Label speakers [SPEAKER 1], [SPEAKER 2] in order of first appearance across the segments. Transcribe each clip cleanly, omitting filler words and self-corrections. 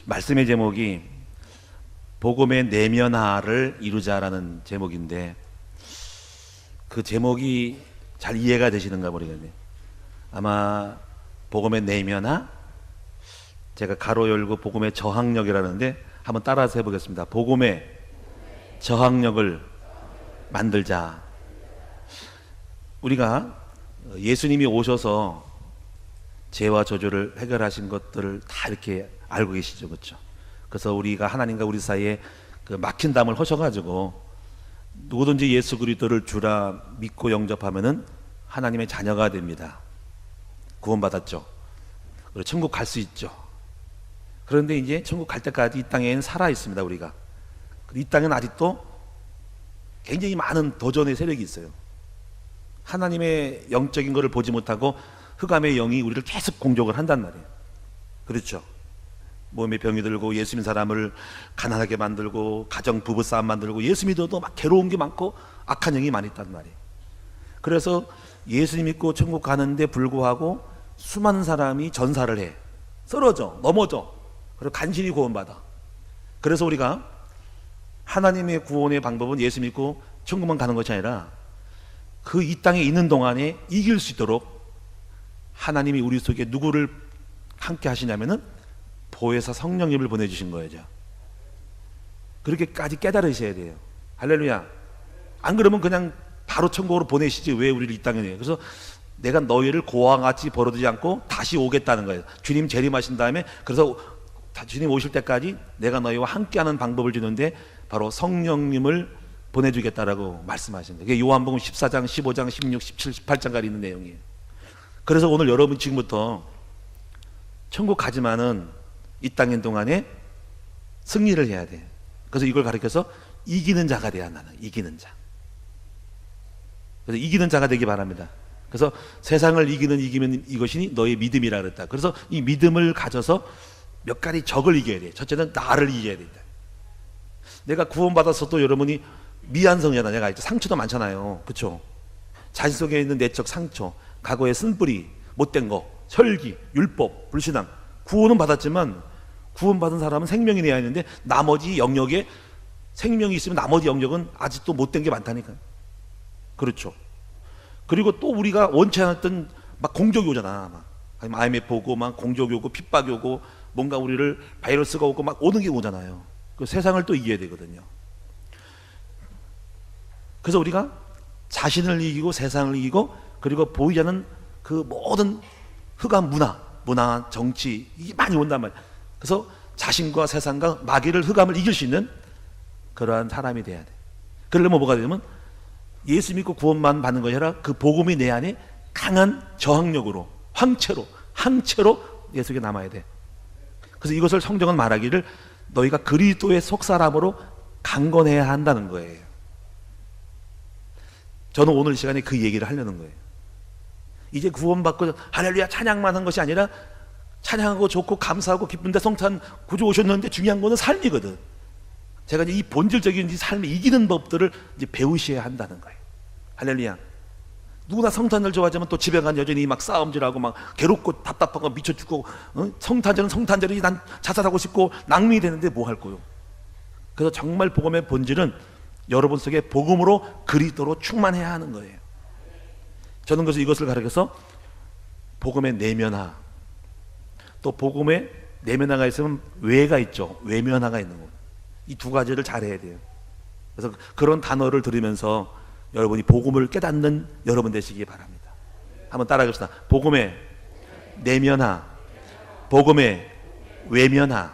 [SPEAKER 1] 말씀의 제목이 복음의 내면화를 이루자라는 제목인데, 그 제목이 잘 이해가 되시는가 모르겠네요. 아마 복음의 내면화, 제가 가로 열고 복음의 저항력이라는데 한번 따라서 해보겠습니다. 복음의 저항력을 만들자. 우리가 예수님이 오셔서 죄와 저주를 해결하신 것들을 다 이렇게 알고 계시죠, 그렇죠? 그래서 우리가 하나님과 우리 사이에 그 막힌 담을 허셔가지고 누구든지 예수 그리스도를 주라 믿고 영접하면은 하나님의 자녀가 됩니다. 구원받았죠. 그리고 천국 갈 수 있죠. 그런데 이제 천국 갈 때까지 이 땅에는 살아 있습니다, 우리가. 이 땅에는 아직도 굉장히 많은 도전의 세력이 있어요. 하나님의 영적인 것을 보지 못하고 흑암의 영이 우리를 계속 공격을 한단 말이에요. 그렇죠? 몸에 병이 들고 예수 믿는 사람을 가난하게 만들고 가정 부부싸움 만들고 예수 믿어도 막 괴로운 게 많고 악한 영이 많이 있단 말이에요. 그래서 예수님 믿고 천국 가는데 불구하고 수많은 사람이 전사를 해, 쓰러져, 넘어져, 그리고 간신히 구원받아. 그래서 우리가 하나님의 구원의 방법은 예수 믿고 천국만 가는 것이 아니라 그 이 땅에 있는 동안에 이길 수 있도록 하나님이 우리 속에 누구를 함께 하시냐면은 보혜사 성령님을 보내주신 거죠. 그렇게까지 깨달으셔야 돼요. 할렐루야. 안 그러면 그냥 바로 천국으로 보내시지 왜 우리를 이 땅에 내요. 그래서 내가 너희를 고아와 같이 버려두지 않고 다시 오겠다는 거예요. 주님 재림하신 다음에, 그래서 주님 오실 때까지 내가 너희와 함께하는 방법을 주는데 바로 성령님을 보내주겠다라고 말씀하신 거예요. 그게 요한복음 14장, 15장, 16, 17, 18장까지 있는 내용이에요. 그래서 오늘 여러분 지금부터 천국 가지만은 이 땅에 있는 동안에 승리를 해야 돼. 그래서 이걸 가르쳐서 이기는 자가 돼야, 나는 이기는 자. 그래서 이기는 자가 되기 바랍니다. 그래서 세상을 이기면 이것이 너의 믿음이라 그랬다. 그래서 이 믿음을 가져서 몇 가지 적을 이겨야 돼. 첫째는 나를 이겨야 된다. 내가 구원받았어도 여러분이 미완성이잖아. 내가 이제 상처도 많잖아요. 그렇죠? 자신 속에 있는 내적 상처, 과거의 쓴뿌리, 못된 거, 혈기, 율법, 불신앙. 구원은 받았지만 구원받은 사람은 생명이 내야 하는데 나머지 영역에 생명이 있으면 나머지 영역은 아직도 못된 게 많다니까요. 그렇죠? 그리고 또 우리가 원치 않았던 막 공격이 오잖아. 막 아니면 IMF 오고 막 공격이 오고 핍박이 오고 뭔가 우리를 바이러스가 오고 막 오는 게 오잖아요. 그 세상을 또 이겨야 되거든요. 그래서 우리가 자신을 이기고 세상을 이기고 그리고 보이지 않는 그 모든 흑암 문화, 정치, 이게 많이 온단 말이에요. 그래서 자신과 세상과 마귀를, 흑암을 이길 수 있는 그러한 사람이 돼야 돼. 그러려면 뭐가 되냐면 예수 믿고 구원만 받는 것이 아니라 그 복음이 내 안에 강한 저항력으로, 항체로 예수께 남아야 돼. 그래서 이것을 성경은 말하기를 너희가 그리스도의 속사람으로 강건해야 한다는 거예요. 저는 오늘 이 시간에 그 얘기를 하려는 거예요. 이제 구원받고 할렐루야 찬양만 한 것이 아니라 찬양하고 좋고 감사하고 기쁜데 성탄 구주 오셨는데 중요한 거는 삶이거든. 제가 이제 이 본질적인 삶을 이기는 법들을 이제 배우셔야 한다는 거예요. 할렐루야. 누구나 성탄을 좋아하지만 또 집에 간 여전히 막 싸움질하고 막 괴롭고 답답하고 미쳐 죽고, 성탄절은 성탄절이 난 자살하고 싶고 낭민이 되는데 뭐 할 거요. 그래서 정말 복음의 본질은 여러분 속에 복음으로 그리스도로 충만해야 하는 거예요. 저는 그래서 이것을 가르쳐서 복음의 내면화, 또 복음의 내면화가 있으면 외가 있죠. 외면화가 있는 거예요. 이 두 가지를 잘해야 돼요. 그래서 그런 단어를 들으면서 여러분이 복음을 깨닫는 여러분 되시기 바랍니다. 한번 따라해 봅시다. 복음의 내면화, 복음의 외면화.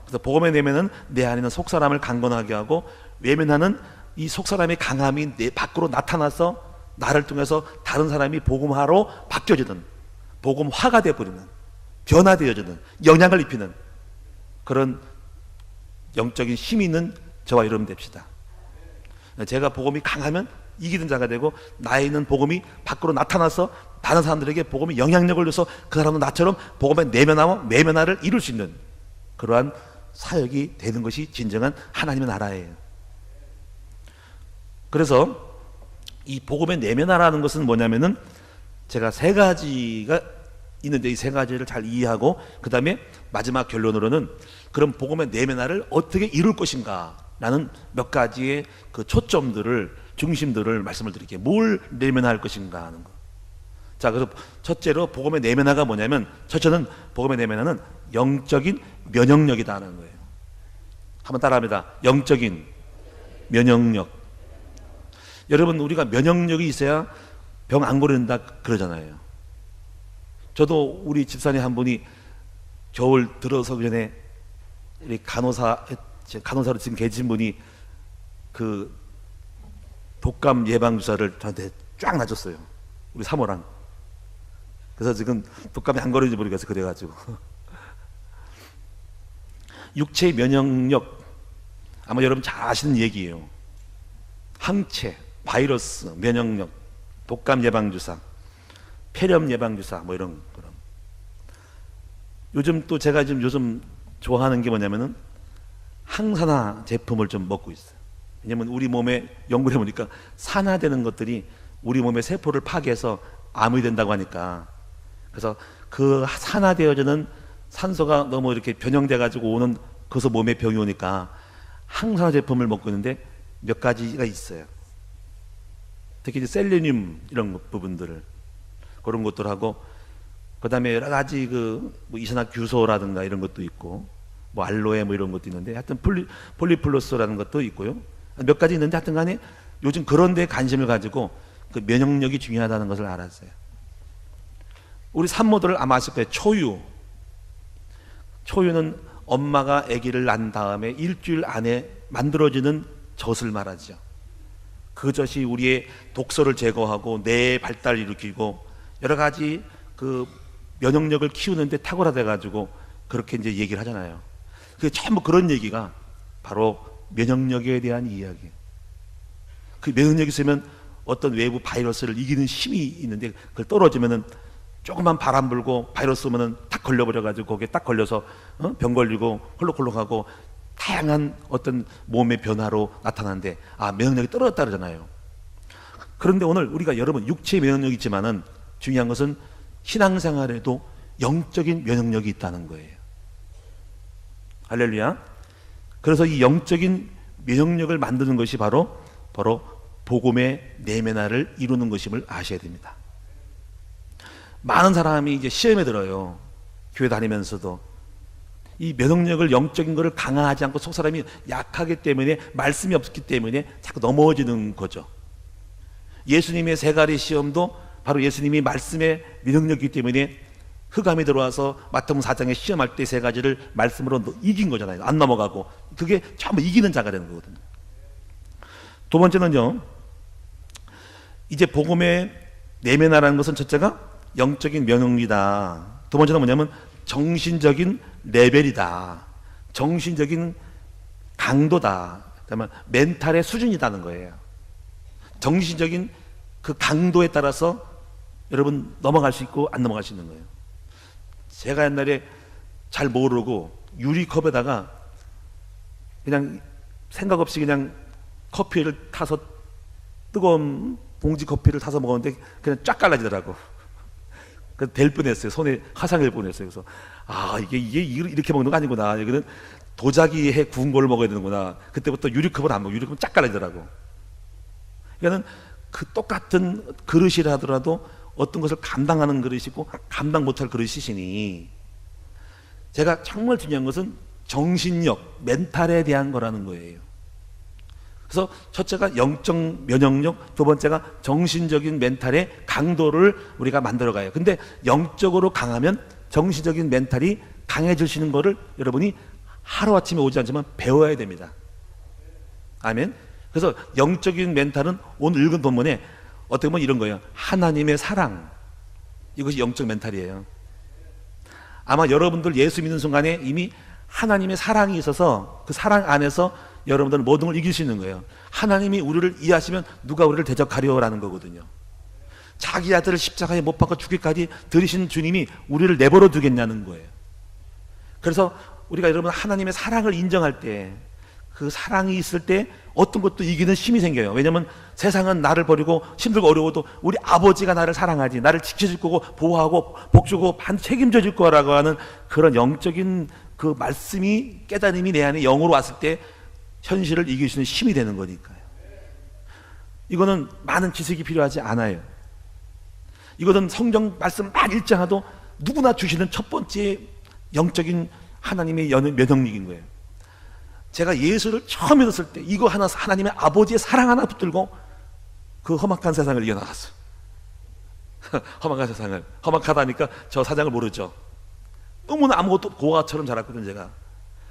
[SPEAKER 1] 그래서 복음의 내면은 내 안에 있는 속사람을 강건하게 하고, 외면화는 이 속사람의 강함이 내 밖으로 나타나서 나를 통해서 다른 사람이 복음화로 바뀌어지는, 복음화가 되어버리는, 변화되어지는, 영향을 입히는 그런 영적인 힘이 있는 저와 여러분 됩시다. 제가 복음이 강하면 이기는 자가 되고, 나에 있는 복음이 밖으로 나타나서 다른 사람들에게 복음이 영향력을 줘서 그 사람도 나처럼 복음의 내면화와 외면화를 이룰 수 있는 그러한 사역이 되는 것이 진정한 하나님의 나라예요. 그래서 이 복음의 내면화라는 것은 뭐냐면은 제가 세 가지가 있는데 이 세 가지를 잘 이해하고 그 다음에 마지막 결론으로는 그런 복음의 내면화를 어떻게 이룰 것인가 라는 몇 가지의 그 초점들을, 중심들을 말씀을 드릴게요. 뭘 내면화할 것인가 하는 거. 자, 그래서 첫째로 복음의 내면화가 뭐냐면, 첫째는 복음의 내면화는 영적인 면역력이다 하는 거예요. 한번 따라합니다. 영적인 면역력. 여러분, 우리가 면역력이 있어야 병 안 걸린다 그러잖아요. 저도 우리 집사님 한 분이 겨울 들어서기 전에 우리 간호사로 지금 계신 분이 그 독감 예방 주사를 저한테 쫙 놔줬어요. 우리 사모랑. 그래서 지금 독감이 안 걸리는지 모르겠어요. 그래가지고 육체의 면역력, 아마 여러분 잘 아시는 얘기예요. 항체, 바이러스, 면역력, 독감 예방 주사, 폐렴 예방 주사, 뭐 이런 그런. 요즘 또 제가 지금 요즘 좋아하는 게 뭐냐면은 항산화 제품을 좀 먹고 있어요. 왜냐면 우리 몸에 연구를 해보니까 산화되는 것들이 우리 몸의 세포를 파괴해서 암이 된다고 하니까, 그래서 그 산화되어지는 산소가 너무 이렇게 변형돼 가지고 오는, 그래서 몸에 병이 오니까 항산화 제품을 먹고 있는데 몇 가지가 있어요. 특히 이제 셀레늄 이런 부분들을, 그런 것들하고, 그 다음에 여러 가지 뭐 이산화규소라든가 이런 것도 있고, 뭐 알로에 뭐 이런 것도 있는데, 하여튼 폴리플로스라는 것도 있고요. 몇 가지 있는데 하여튼 간에 요즘 그런 데 관심을 가지고 그 면역력이 중요하다는 것을 알았어요. 우리 산모들을 아마 아실 거예요. 초유는 엄마가 아기를 낳은 다음에 일주일 안에 만들어지는 젖을 말하죠. 그 젖이 우리의 독소를 제거하고 뇌의 발달을 일으키고 여러 가지 그 면역력을 키우는데 탁월하다 가지고 그렇게 이제 얘기를 하잖아요. 그 전부 그런 얘기가 바로 면역력에 대한 이야기. 그 면역력이 있으면 어떤 외부 바이러스를 이기는 힘이 있는데, 그걸 떨어지면은 조금만 바람 불고 바이러스 오면은 딱 걸려버려 가지고 거기에 딱 걸려서 병 걸리고 홀록홀록하고 다양한 어떤 몸의 변화로 나타나는데, 아, 면역력이 떨어졌다 그러잖아요. 그런데 오늘 우리가 여러분 육체의 면역력이 있지만은 중요한 것은 신앙생활에도 영적인 면역력이 있다는 거예요. 할렐루야. 그래서 이 영적인 면역력을 만드는 것이 바로 복음의 내면화를 이루는 것임을 아셔야 됩니다. 많은 사람이 이제 시험에 들어요. 교회 다니면서도 이 면역력을, 영적인 것을 강화하지 않고 속 사람이 약하기 때문에, 말씀이 없기 때문에 자꾸 넘어지는 거죠. 예수님의 세 가지 시험도 바로 예수님이 말씀의 면역력이기 때문에 흑암이 들어와서 마태복음 4장에 시험할 때 세 가지를 말씀으로 이긴 거잖아요. 안 넘어가고. 그게 전부 이기는 자가 되는 거거든요. 두 번째는요, 이제 복음의 내면화라는 것은 첫째가 영적인 면역이다. 두 번째는 뭐냐면 정신적인 레벨이다. 정신적인 강도다. 그다음에 멘탈의 수준이라는 거예요. 정신적인 그 강도에 따라서 여러분 넘어갈 수 있고 안 넘어갈 수 있는 거예요. 제가 옛날에 잘 모르고 유리컵에다가 그냥 생각 없이 그냥 커피를 타서, 뜨거운 봉지 커피를 타서 먹었는데 그냥 쫙 갈라지더라고. 그래서 될 뻔했어요. 손에 화상을 뻔했어요. 그래서 아, 이게 이렇게 먹는 거 아니구나. 여기는 도자기에 구운 걸 먹어야 되는구나. 그때부터 유리컵을 안 먹고 유리컵은 쫙 갈라지더라고. 그러니까는 그 똑같은 그릇이라 하더라도 어떤 것을 감당하는 그릇이고 감당 못할 그릇이시니, 제가 정말 중요한 것은 정신력, 멘탈에 대한 거라는 거예요. 그래서 첫째가 영적 면역력, 두 번째가 정신적인 멘탈의 강도를 우리가 만들어가요. 근데 영적으로 강하면 정신적인 멘탈이 강해지시는 거를 여러분이 하루아침에 오지 않지만 배워야 됩니다. 아멘. 그래서 영적인 멘탈은 오늘 읽은 본문에 어떻게 보면 이런 거예요. 하나님의 사랑, 이것이 영적 멘탈이에요. 아마 여러분들 예수 믿는 순간에 이미 하나님의 사랑이 있어서 그 사랑 안에서 여러분들은 모든 걸 이길 수 있는 거예요. 하나님이 우리를 이해하시면 누가 우리를 대적하려라는 거거든요. 자기 아들을 십자가에 못 박아 죽기까지 들이신 주님이 우리를 내버려 두겠냐는 거예요. 그래서 우리가 여러분 하나님의 사랑을 인정할 때 그 사랑이 있을 때 어떤 것도 이기는 힘이 생겨요. 왜냐하면 세상은 나를 버리고 힘들고 어려워도 우리 아버지가 나를 사랑하지, 나를 지켜줄 거고 보호하고 복주고 반 책임져 줄 거라고 하는 그런 영적인 그 말씀이, 깨달음이 내 안에 영으로 왔을 때 현실을 이길 수 있는 힘이 되는 거니까요. 이거는 많은 지식이 필요하지 않아요. 이거는 성경 말씀 막 읽지 않아도 누구나 주시는 첫 번째 영적인 하나님의 면역력인 거예요. 제가 예수를 처음 믿었을 때 이거 하나, 하나님의 아버지의 사랑 하나 붙들고 그 험악한 세상을 이겨나갔어. 험악한 세상을. 험악하다니까 저 사장을 모르죠. 너무나 아무것도 고아처럼 자랐거든 제가.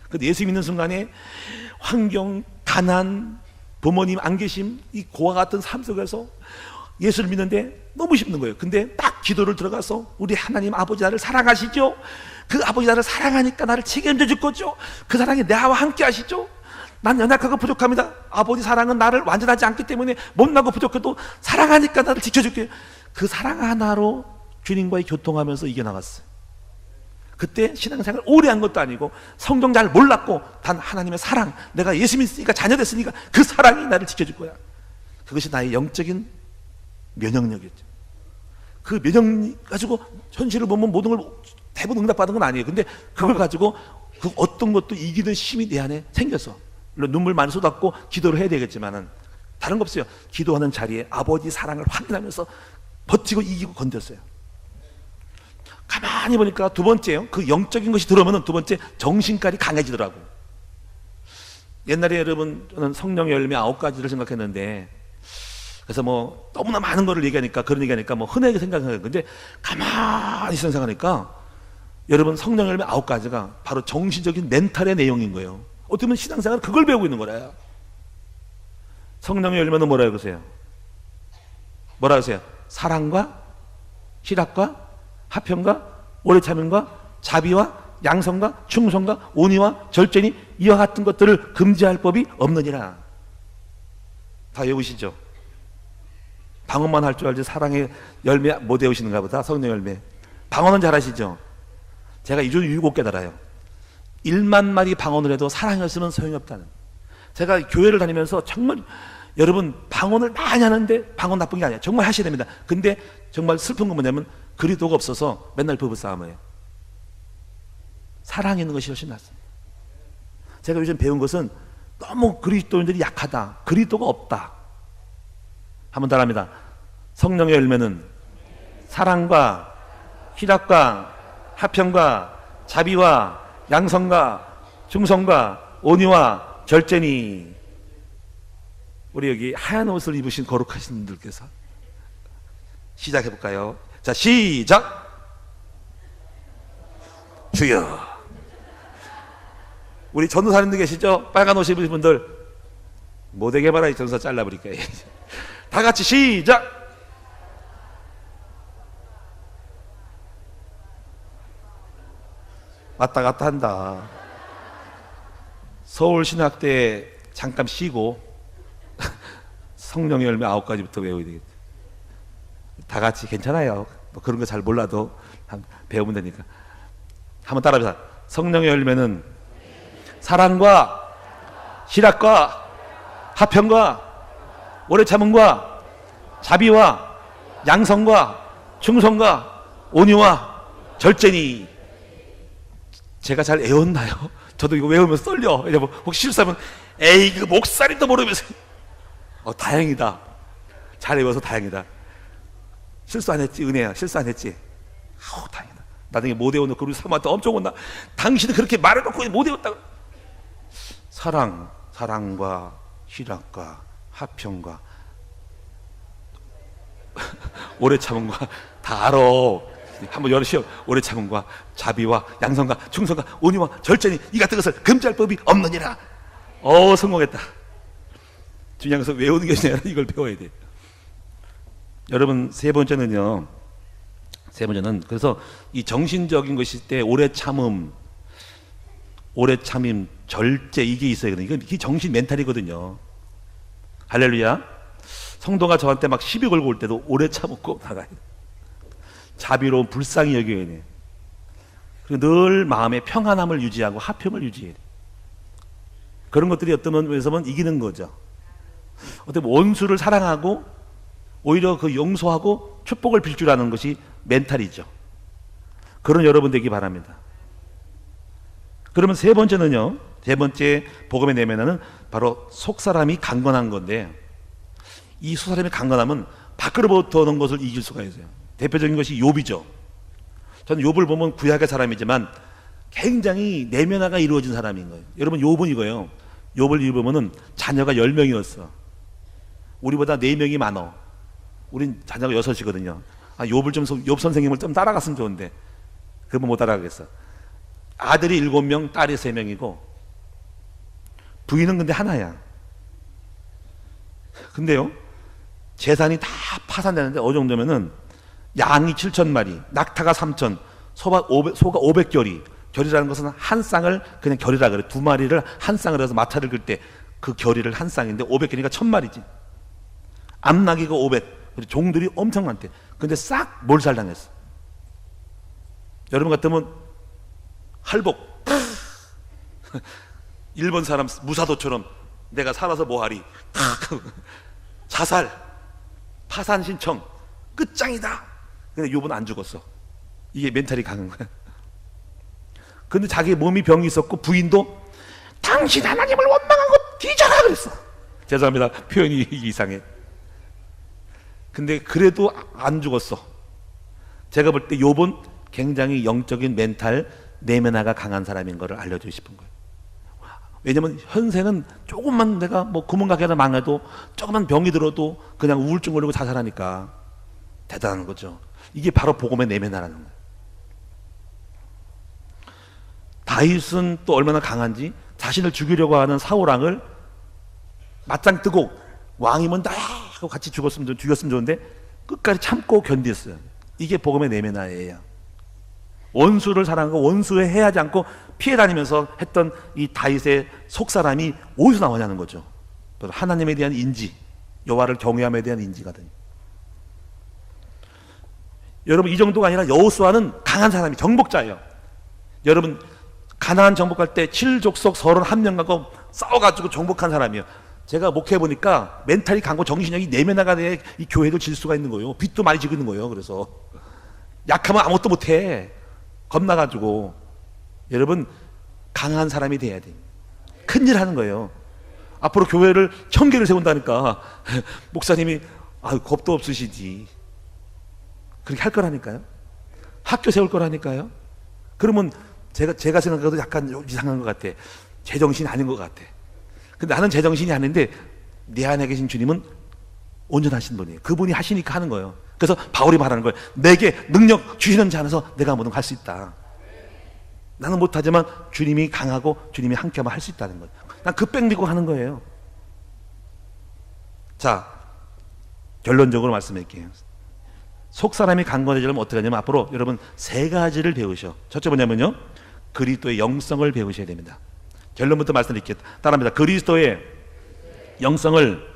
[SPEAKER 1] 근데 예수 믿는 순간에 환경, 가난, 부모님 안 계심, 이 고아 같은 삶 속에서 예수를 믿는데 너무 힘든 거예요. 근데 딱 기도를 들어가서 우리 하나님 아버지 나를 사랑하시죠? 그 아버지 나를 사랑하니까 나를 책임져 줄 거죠? 그 사랑이 나와 함께 하시죠? 난 연약하고 부족합니다. 아버지 사랑은 나를 완전하지 않기 때문에 못나고 부족해도 사랑하니까 나를 지켜줄게요. 그 사랑 하나로 주님과의 교통하면서 이겨나갔어요. 그때 신앙생활 오래 한 것도 아니고 성경 잘 몰랐고 단 하나님의 사랑, 내가 예수 믿으니까 자녀 됐으니까 그 사랑이 나를 지켜줄 거야. 그것이 나의 영적인 면역력이었죠. 그 면역력 가지고 현실을 보면 모든 걸 대부분 응답받은 건 아니에요. 근데 그걸 가지고 그 어떤 것도 이기는 힘이 내 안에 생겼어. 물론 눈물 많이 쏟았고 기도를 해야 되겠지만은 다른 거 없어요. 기도하는 자리에 아버지 사랑을 확인하면서 버티고 이기고 건졌어요. 가만히 보니까 두 번째요. 그 영적인 것이 들어오면 두 번째 정신까지 강해지더라고. 옛날에 여러분 저는 성령의 열매 9가지를 생각했는데 그래서 뭐 너무나 많은 거를 얘기하니까 그런 얘기하니까 뭐 흔하게 생각하는 건데 가만히 생각하니까 여러분 성령의 열매 9가지가 바로 정신적인 멘탈의 내용인 거예요. 어떻게 보면 신앙생활 그걸 배우고 있는 거래요. 성령의 열매는 뭐라 그러세요? 뭐라 그러세요? 사랑과 희락과 화평과 오래 참음과 자비와 양성과 충성과 온유와 절제니 이와 같은 것들을 금지할 법이 없느니라. 다 외우시죠? 방언만 할 줄 알지 사랑의 열매 못 외우시는가 보다. 성령 열매. 방언은 잘 하시죠? 제가 이 중 7 깨달아요. 1만 마디 방언을 해도 사랑이 없으면 소용이 없다는. 제가 교회를 다니면서 정말 여러분 방언을 많이 하는데 방언 나쁜 게 아니에요. 정말 하셔야 됩니다. 근데 정말 슬픈 건 뭐냐면 그리스도가 없어서 맨날 부부싸움이에요. 사랑이 있는 것이 훨씬 낫습니다. 제가 요즘 배운 것은 너무 그리스도인들이 약하다. 그리스도가 없다. 한번 더 합니다. 성령의 열매는 사랑과 희락과 화평과 자비와 양성과 충성과 온유와 절제니. 우리 여기 하얀 옷을 입으신 거룩하신 분들께서 시작해 볼까요? 자, 시작. 주여. 우리 전도사님들 계시죠? 빨간 옷 입으신 분들 못되게 봐라. 이 전도사 잘라버릴까요? 다 같이 시작. 왔다 갔다 한다. 서울신학대에 잠깐 쉬고 성령의 열매 9가지부터 외워야 되겠다. 다 같이 괜찮아요. 뭐 그런 거 잘 몰라도 배우면 되니까. 한번 따라합시다. 성령의 열매는 사랑과 희락과 화평과 오래 참음과 자비와 양성과 충성과 온유와 절제니. 제가 잘 외웠나요? 저도 이거 외우면서 떨려. 왜냐면 혹시 실수하면 에이 그 목사님도 모르면서. 다행이다. 잘 외워서 다행이다. 실수 안 했지? 은혜야 실수 안 했지? 다행이다. 나중에 못 외워놓고 우리 사모한테 엄청 혼나. 당신은 그렇게 말해놓고 못 외웠다고. 사랑과 희락과 화평과 오래 참음과 다 알아. 한번 열으시오. 오래 참음과 자비와 양성과 충성과 온유와 절제니 이 같은 것을 금지할 법이 없느니라. 성공했다. 중요한 것은 외우는 게 아니라 이걸 배워야 돼. 여러분 세 번째는 그래서 이 정신적인 것일 때 오래 참음, 절제 이게 있어야 되거든요. 이게 정신 멘탈이거든요. 할렐루야. 성도가 저한테 막 시비 걸고 올 때도 오래 참고 나가야 돼. 자비로운 불쌍히 여겨야 돼. 그리고 늘 마음의 평안함을 유지하고 화평을 유지해야 돼. 그런 것들이 어떤 면에서 보면 이기는 거죠. 어떻게 보면 원수를 사랑하고 오히려 그 용서하고 축복을 빌 줄 아는 것이 멘탈이죠. 그런 여러분 되기 바랍니다. 그러면 세 번째는요, 세 번째 복음의 내면은 바로 속사람이 강건한 건데, 이 속사람이 강건하면 밖으로부터 오는 것을 이길 수가 있어요. 대표적인 것이 욥이죠. 저는 욥을 보면 구약의 사람이지만 굉장히 내면화가 이루어진 사람인 거예요. 여러분, 욥은 이거예요. 욥을 읽으면은 자녀가 10명이었어. 우리보다 4명이 많어. 우린 자녀가 6이거든요. 욥을 좀, 욥 선생님을 좀 따라갔으면 좋은데 그건 못 따라가겠어. 아들이 7명, 딸이 3명이고 부인은 근데 하나야. 근데요, 재산이 다 파산되는데 어느 정도면은 양이 7,000마리, 낙타가 3,000, 소가 500결이. 결이라는 것은 한 쌍을 그냥 결이라 그래. 2마리를 한 쌍을 해서 마차를 긁 때 그 결이를 한 쌍인데 500결이니까 1000마리지. 암나귀가 500. 그리고 종들이 엄청 많대. 근데 싹 몰살당했어. 여러분 같으면 할복. 일본 사람 무사도처럼 내가 살아서 뭐하리. 자살, 파산 신청, 끝장이다. 근데 욥은 안 죽었어. 이게 멘탈이 강한 거야. 근데 자기 몸이 병이 있었고 부인도 당신 하나님을 원망하고 뒤져라 그랬어. 죄송합니다, 표현이 이상해. 근데 그래도 안 죽었어. 제가 볼 때 욥은 굉장히 영적인 멘탈 내면화가 강한 사람인 것을 알려주고 싶은 거예요. 왜냐면 현생은 조금만 내가 뭐 구멍가게나 망해도 조금만 병이 들어도 그냥 우울증 걸리고 자살하니까 대단한 거죠. 이게 바로 복음의 내면화라는 거예요. 다윗은 또 얼마나 강한지 자신을 죽이려고 하는 사울왕을 맞짱 뜨고 왕이면 다 하고 같이 죽였으면 좋은데 끝까지 참고 견뎠어요. 이게 복음의 내면화예요. 원수를 사랑하고 원수에 해하지 않고 피해 다니면서 했던 이 다윗의 속사람이 어디서 나오냐는 거죠. 하나님에 대한 인지, 여호와를 경외함에 대한 인지거든요. 여러분, 이 정도가 아니라 여호수아는 강한 사람이 정복자예요. 여러분, 가나안 정복할 때 7족속 31명하고 싸워가지고 정복한 사람이에요. 제가 목회해보니까 멘탈이 강고 정신력이 내면화가 돼야 이 교회도 질 수가 있는 거예요. 빚도 많이 지는 거예요. 그래서 약하면 아무것도 못해. 겁나가지고. 여러분, 강한 사람이 돼야 돼. 큰일 하는 거예요. 앞으로 교회를 1000개를 세운다니까 목사님이 겁도 없으시지. 그렇게 할 거라니까요. 학교 세울 거라니까요. 그러면 제가 생각해도 약간 이상한 것 같아. 제정신이 아닌 것 같아. 근데 나는 제정신이 아닌데 내 안에 계신 주님은 온전하신 분이에요. 그분이 하시니까 하는 거예요. 그래서 바울이 말하는 거예요. 내게 능력 주시는 자 안에서 내가 뭐든 할 수 있다. 나는 못하지만 주님이 강하고 주님이 함께하면 할 수 있다는 거예요. 난 그 백 믿고 하는 거예요. 자, 결론적으로 말씀드릴게요. 속사람이 강건해지려면 어떻게 하냐면 앞으로 여러분 3가지를 배우셔. 첫째 뭐냐면요, 그리스도의 영성을 배우셔야 됩니다. 결론부터 말씀드릴게요. 따라합니다. 그리스도의 영성을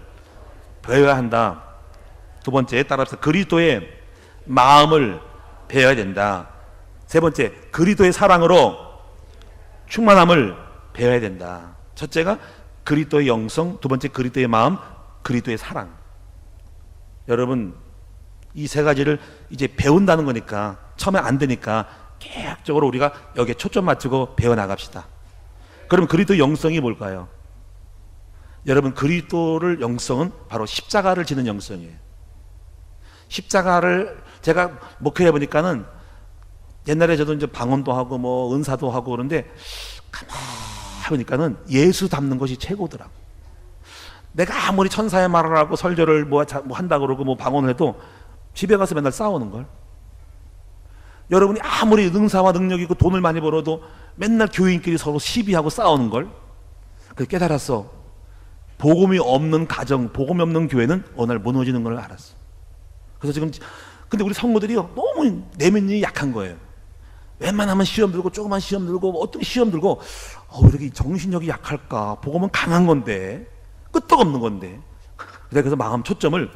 [SPEAKER 1] 배워야 한다. 두 번째, 따라합시다. 그리스도의 마음을 배워야 된다. 세 번째, 그리스도의 사랑으로 충만함을 배워야 된다. 첫째가 그리스도의 영성, 두 번째 그리스도의 마음, 그리스도의 사랑. 여러분, 이 3가지를 이제 배운다는 거니까 처음에 안 되니까 계획적으로 우리가 여기에 초점 맞추고 배워나갑시다. 그럼 그리스도의 영성이 뭘까요? 여러분, 그리스도를 영성은 바로 십자가를 지는 영성이에요. 십자가를 제가 목회해 보니까는 옛날에 저도 이제 방언도 하고 뭐 은사도 하고 그런데 가만히 보니까는 예수 닮는 것이 최고더라고. 내가 아무리 천사의 말을 하고 설교를 뭐 한다 그러고 뭐 방언을 해도 집에 가서 맨날 싸우는 걸. 여러분이 아무리 능사와 능력이 있고 돈을 많이 벌어도 맨날 교인끼리 서로 시비하고 싸우는 걸. 그걸 깨달았어. 복음이 없는 가정, 복음이 없는 교회는 어느 날 무너지는 걸 알았어. 그래서 지금 근데 우리 성도들이 너무 내면이 약한 거예요. 웬만하면 시험 들고 조그만 시험 들고 어떤 시험 들고 왜 이렇게 정신력이 약할까? 복음은 강한 건데 끄떡없는 건데. 그래서 마음 초점을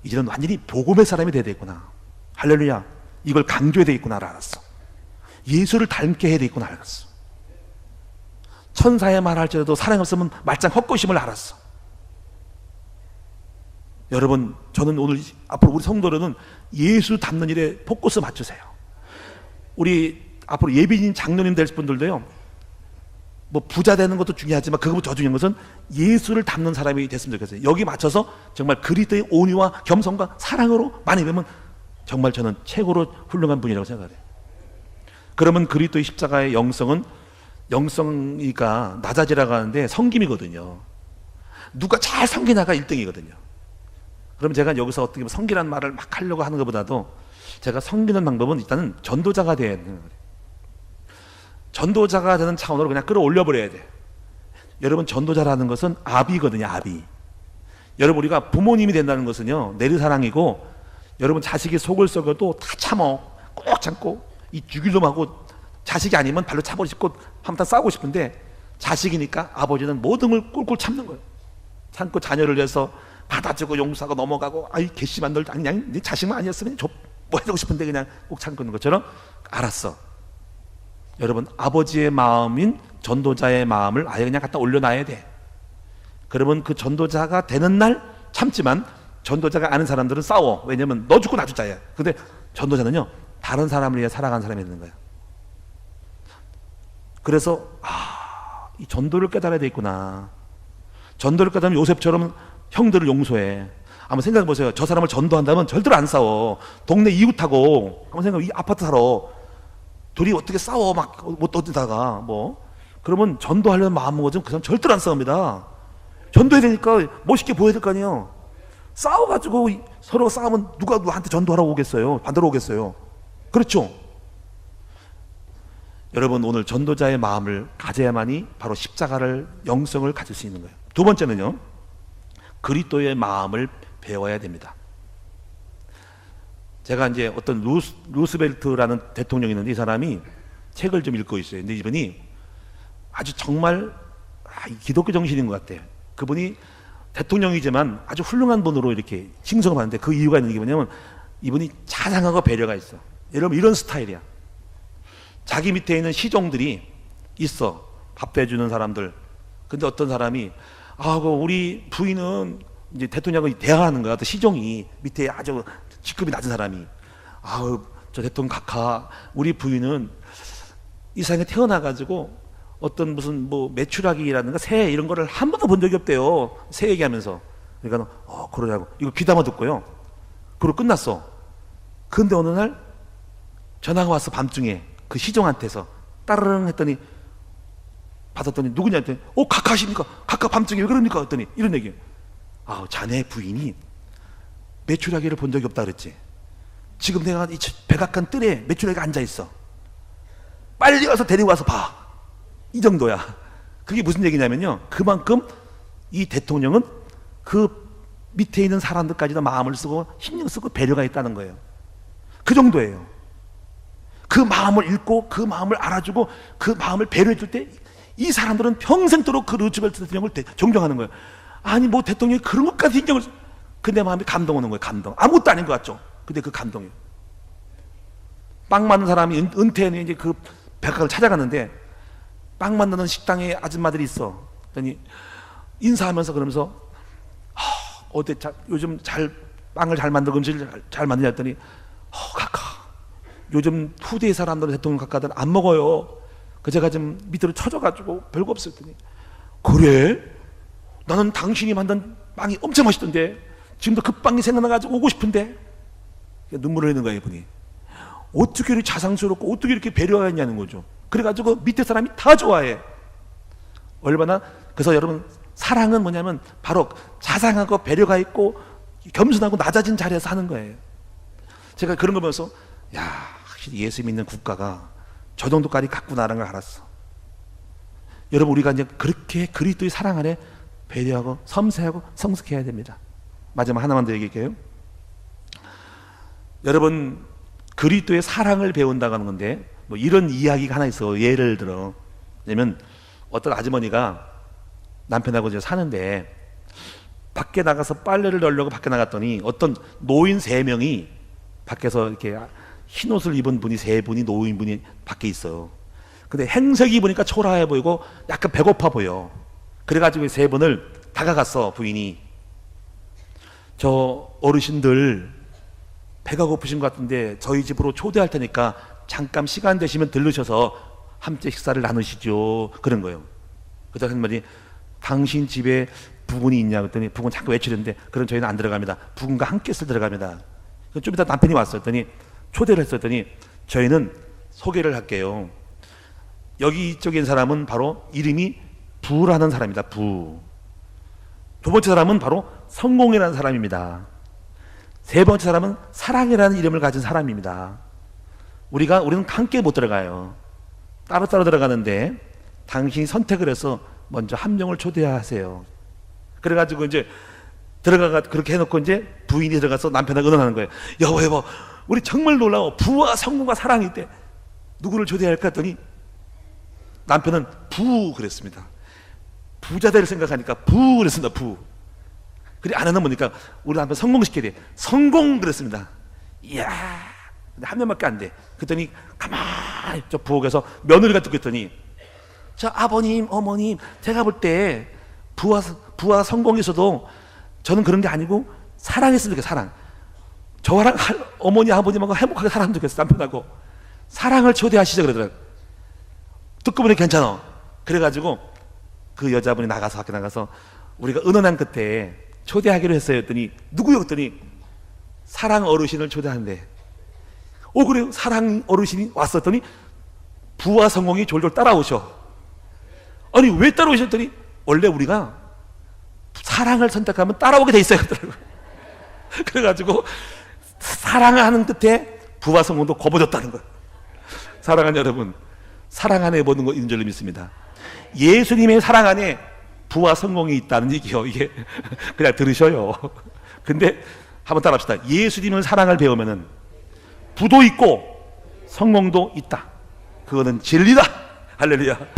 [SPEAKER 1] 이제는 완전히 복음의 사람이 돼야 되겠구나. 할렐루야. 이걸 강조해야 되겠구나를 알았어. 예수를 닮게 해야 되겠구나 알았어. 천사의 말 할지라도 사랑이 없으면 말짱 헛것임을 알았어. 여러분, 저는 오늘 앞으로 우리 성도들은 예수 닮는 일에 포커스 맞추세요. 우리 앞으로 예비인 장로님 될 분들도요, 뭐 부자 되는 것도 중요하지만 그것보다 더 중요한 것은 예수를 닮는 사람이 됐으면 좋겠어요. 여기 맞춰서 정말 그리스도의 온유와 겸손과 사랑으로 많이 되면 정말 저는 최고로 훌륭한 분이라고 생각해요. 그러면 그리스도의 십자가의 영성이니까 낮아지라고 하는데 섬김이거든요. 누가 잘 섬기냐가 1등이거든요. 그럼 제가 여기서 어떻게 섬기라는 말을 막 하려고 하는 것보다도 제가 섬기는 방법은 일단은 전도자가 돼야 되는 거예요. 전도자가 되는 차원으로 그냥 끌어올려 버려야 돼. 여러분, 전도자라는 것은 아비거든요. 아비. 여러분, 우리가 부모님이 된다는 것은요, 내리사랑이고, 여러분 자식이 속을 썩어도 다 참어. 꼭 참고 이 죽일놈 하고, 자식이 아니면 발로 차버리고 싶고 한번 싸우고 싶은데, 자식이니까 아버지는 모든 걸 꿀꿀 참는 거예요. 참고 자녀를 위해서 받아주고 용서하고 넘어가고, 아이 괘씸한 널 그냥 네 자식만 아니었으면 뭐 해주고 싶은데 그냥 꼭 참고 있는 것처럼. 알았어. 여러분, 아버지의 마음인 전도자의 마음을 아예 그냥 갖다 올려놔야 돼. 그러면 그 전도자가 되는 날 참지만, 전도자가 아는 사람들은 싸워. 왜냐면 너 죽고 나 죽자야. 근데 전도자는요, 다른 사람을 위해 살아가는 사람이 되는 거예요. 그래서 이 전도를 깨달아야 되겠구나. 전도를 깨달으면 요셉처럼 형들을 용서해. 한번 생각해 보세요. 저 사람을 전도한다면 절대로 안 싸워. 동네 이웃하고 한번 생각해. 이 아파트 살아. 둘이 어떻게 싸워 막 못 어디다가 뭐. 그러면 전도하려는 마음 먹어지면 그 사람 절대로 안 싸웁니다. 전도해야 되니까 멋있게 보여야 될 거 아니에요. 싸워가지고 서로 싸우면 누가 누구한테 전도하라고 오겠어요? 받으러 오겠어요? 그렇죠? 여러분, 오늘 전도자의 마음을 가져야만이 바로 십자가를, 영성을 가질 수 있는 거예요. 두 번째는요, 그리스도의 마음을 배워야 됩니다. 제가 이제 어떤 루스벨트라는 대통령이 있는데, 이 사람이 책을 좀 읽고 있어요. 근데 이분이 아주 정말 기독교 정신인 것 같아요. 그분이 대통령이지만 아주 훌륭한 분으로 이렇게 칭송을 받는데, 그 이유가 있는 게 뭐냐면 이분이 자상하고 배려가 있어. 여러분, 이런 스타일이야. 자기 밑에 있는 시종들이 있어. 밥도 해주는 사람들. 근데 어떤 사람이 우리 부인은 이제 대통령하고 대화하는 거야. 또 시종이 밑에 아주 직급이 낮은 사람이, 저 대통령 각하, 우리 부인은 이 세상에 태어나가지고 어떤 무슨 뭐 매출하기라든가 새 이런 거를 한 번도 본 적이 없대요. 새 얘기하면서. 그러니까 그러냐고. 이거 귀담아 듣고요. 그리고 끝났어. 근데 어느 날 전화가 왔어. 밤중에 그 시종한테서 따르릉 했더니, 받았더니 누구냐 했더니 각하십니까? 각하 밤중에 왜 그럽니까? 했더니 이런 얘기예요. 자네 부인이 매출하기를 본 적이 없다 그랬지. 지금 내가 이 백악관 뜰에 매출하기가 앉아있어. 빨리 와서 데리고 와서 봐. 이 정도야. 그게 무슨 얘기냐면요, 그만큼 이 대통령은 그 밑에 있는 사람들까지도 마음을 쓰고 신경 쓰고 배려가 있다는 거예요. 그 정도예요. 그 마음을 읽고 그 마음을 알아주고 그 마음을 배려해 줄 때 이 사람들은 평생도록 그 루즈벨트 대통령을 존경하는 거예요. 아니 뭐 대통령이 그런 것까지 신경을 근데 마음에 감동 오는 거예요. 감동. 아무것도 아닌 것 같죠. 근데 그 감동이에요. 빵 만든 사람이 은퇴는 이제 그 백학을 찾아갔는데, 빵 만드는 식당에 아줌마들이 있어. 그랬더니 인사하면서 그러면서 요즘 빵을 잘 만들고 음식을 잘 만드냐 했더니 각하, 요즘 후대 사람들은 대통령 각하들 안 먹어요. 그 제가 좀 밑으로 쳐져가지고 별거 없었더니, 그래? 나는 당신이 만든 빵이 엄청 맛있던데 지금도 그 빵이 생각나가지고 오고 싶은데. 눈물을 흘리는 거예요. 이분이 어떻게 이렇게 자상스럽고 어떻게 이렇게 배려하냐는 거죠. 그래가지고 밑에 사람이 다 좋아해. 얼마나. 그래서 여러분, 사랑은 뭐냐면 바로 자상하고 배려가 있고 겸손하고 낮아진 자리에서 하는 거예요. 제가 그런 거 보면서 확실히 예수 믿는 국가가 저 정도까지 갔구나라는 걸 알았어. 여러분, 우리가 이제 그렇게 그리스도의 사랑 안에 배려하고 섬세하고 성숙해야 됩니다. 마지막 하나만 더 얘기할게요. 여러분, 그리스도의 사랑을 배운다고 하는 건데, 뭐 이런 이야기가 하나 있어. 예를 들어, 왜냐면 어떤 아주머니가 남편하고 이제 사는데 밖에 나가서 빨래를 널려고 밖에 나갔더니 어떤 노인 3명이 밖에서 이렇게 흰 옷을 입은 분이 3분이 노인분이 밖에 있어요. 근데 행색이 보니까 초라해 보이고 약간 배고파 보여. 그래가지고 3번을 다가갔어. 부인이, 저 어르신들 배가 고프신 것 같은데 저희 집으로 초대할 테니까 잠깐 시간 되시면 들르셔서 함께 식사를 나누시죠. 그런 거예요. 그래서 한 말이, 당신 집에 부군이 있냐 그랬더니 부군 자꾸 외치는데, 그럼 저희는 안 들어갑니다. 부군과 함께서 들어갑니다. 좀 이따 남편이 왔었더니 초대를 했었더니, 저희는 소개를 할게요. 여기 이쪽에 있는 사람은 바로 이름이 부라는 사람입니다. 부. 두 번째 사람은 바로 성공이라는 사람입니다. 세 번째 사람은 사랑이라는 이름을 가진 사람입니다. 우리는 함께 못 들어가요. 따로따로 들어가는데 당신이 선택을 해서 먼저 한 명을 초대하세요. 그래가지고 이제 들어가가 그렇게 해놓고 이제 부인이 들어가서 남편하고 의논하는 거예요. 여보, 우리 정말 놀라워. 부와 성공과 사랑이 있대. 누구를 초대할까 했더니 남편은 부 그랬습니다. 부자들 생각하니까 부 그랬습니다. 부. 그리고 아내는 뭐니까 우리 남편 성공시켜야 돼. 성공 그랬습니다. 이야, 근데 한 명밖에 안 돼. 그랬더니 가만히 저 부엌에서 며느리가 듣고 있더니, 저 아버님, 어머님, 제가 볼 때 부와 성공에서도 저는 그런 게 아니고 사랑했으면 좋겠어요. 사랑. 저랑 어머니 아버님하고 행복하게 살았으면 좋겠어요. 남편하고 사랑을 초대하시죠 그러더라고요. 듣고 보니 괜찮아. 그래가지고 그 여자분이 밖에 나가서 우리가 의논한 끝에 초대하기로 했어요 했더니, 누구요 했더니 사랑 어르신을 초대하는데, 그래요? 사랑 어르신이 왔었더니 부와 성공이 졸졸 따라오셔. 아니 왜 따라오셨더니, 원래 우리가 사랑을 선택하면 따라오게 돼 있어요 그러더라고요. 그래가지고 사랑하는 끝에 부와 성공도 거머졌다는 거예요. 사랑하는 여러분, 사랑 안에 보는 것인 줄 믿습니다. 예수님의 사랑 안에 부와 성공이 있다는 얘기요. 이게 그냥 들으셔요. 근데 한번 따라합시다. 예수님의 사랑을 배우면은 부도 있고 성공도 있다. 그거는 진리다. 할렐루야.